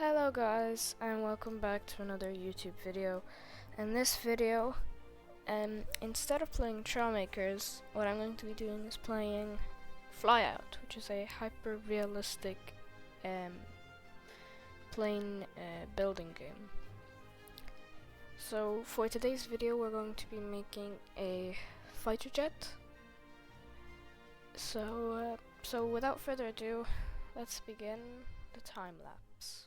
Hello guys, and welcome back to another YouTube video. In this video, instead of playing Trailmakers, what I'm going to be doing is playing Flyout, which is a hyper-realistic plane building game. So for today's video we're going to be making a fighter jet. So without further ado, let's begin the time lapse.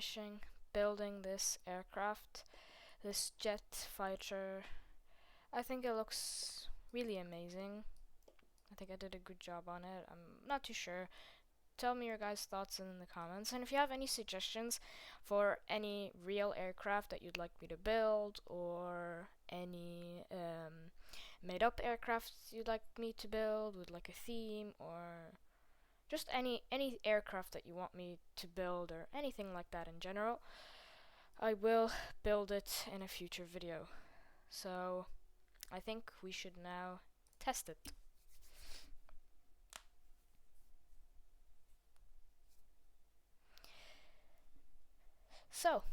finishing building this aircraft, this jet fighter. I think it looks really amazing. I think I did a good job on it. I'm not too sure. Tell me your guys' thoughts in the comments, and if you have any suggestions for any real aircraft that you'd like me to build, or any made up aircraft you'd like me to build with like a theme, or just any aircraft that you want me to build, or anything like that in general, I will build it in a future video. So I think we should now test it. So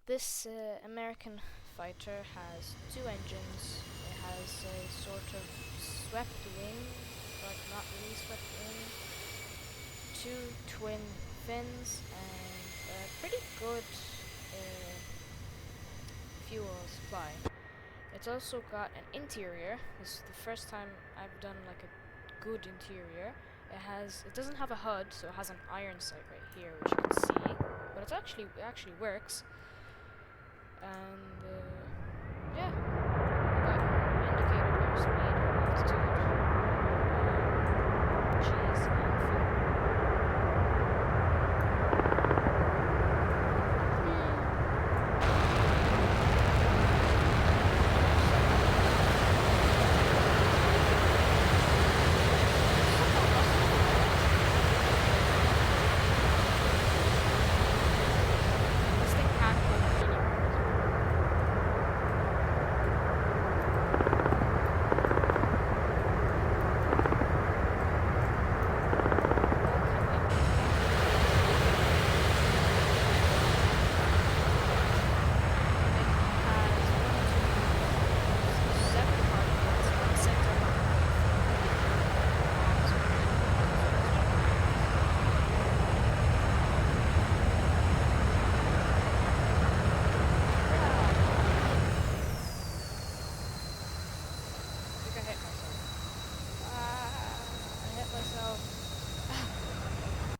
this American fighter has two engines. It has a sort of swept wing, but not really swept wing. Two twin fins and a pretty good fuel supply. It's also got an interior. This is the first time I've done like a good interior. It doesn't have a HUD, so it has an iron sight right here, which you can see. But it actually works. And yeah, we got indicator air speed, altitude, G's, and fuel.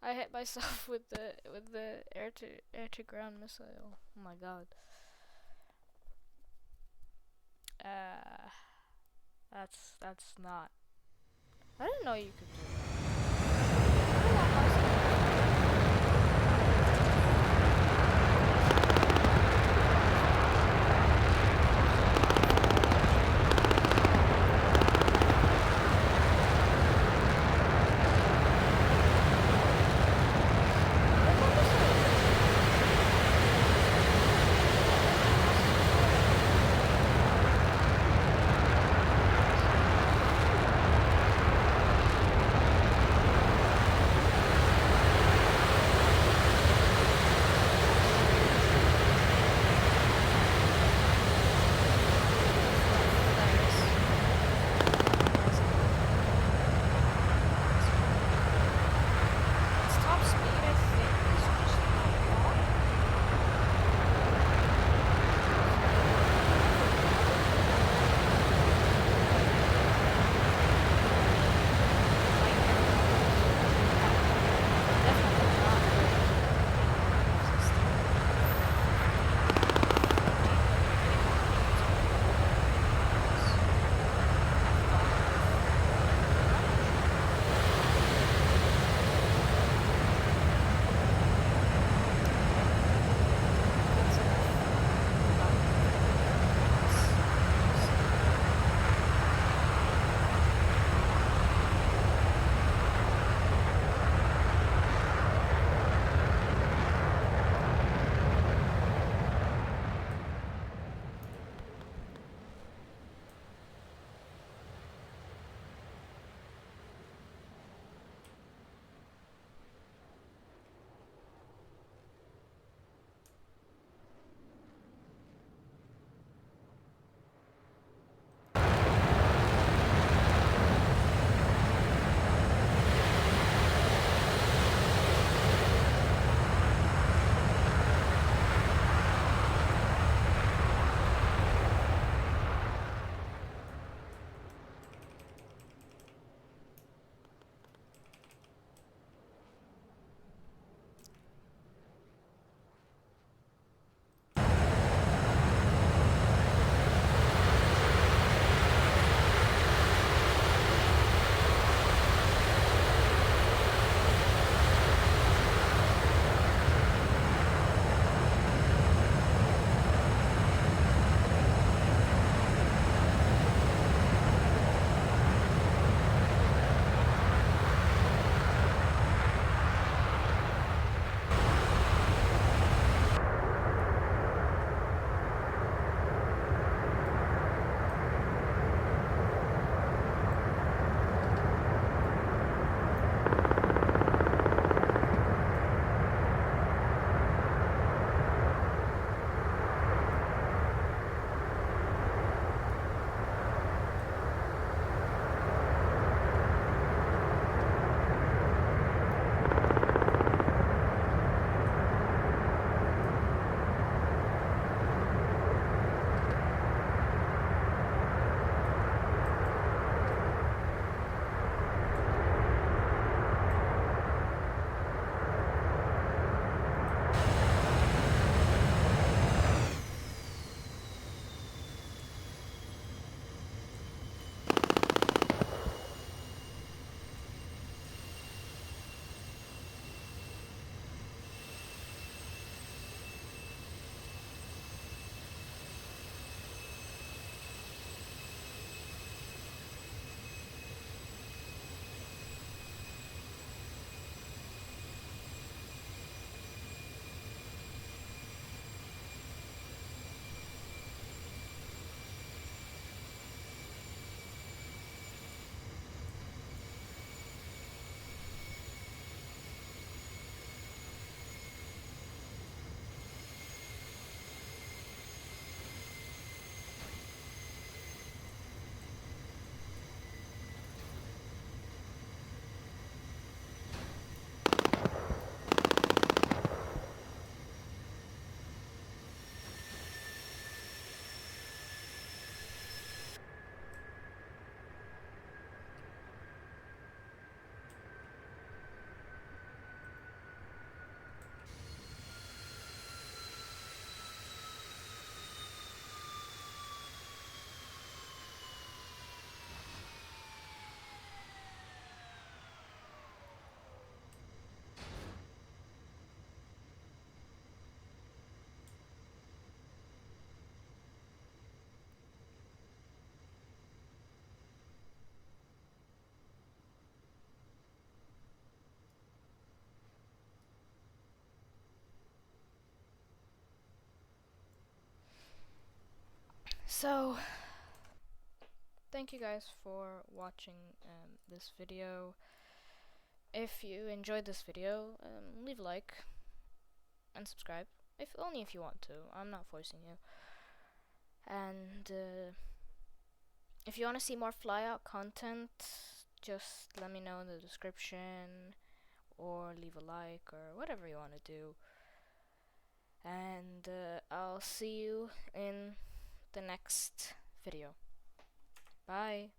I hit myself with the air to ground missile. Oh my god. That's not. I didn't know you could do that. So, thank you guys for watching this video. If you enjoyed this video, leave a like and subscribe. If only if you want to. I'm not forcing you. And if you want to see more Flyout content, just let me know in the description, or leave a like, or whatever you want to do. And I'll see you in the next video. Bye.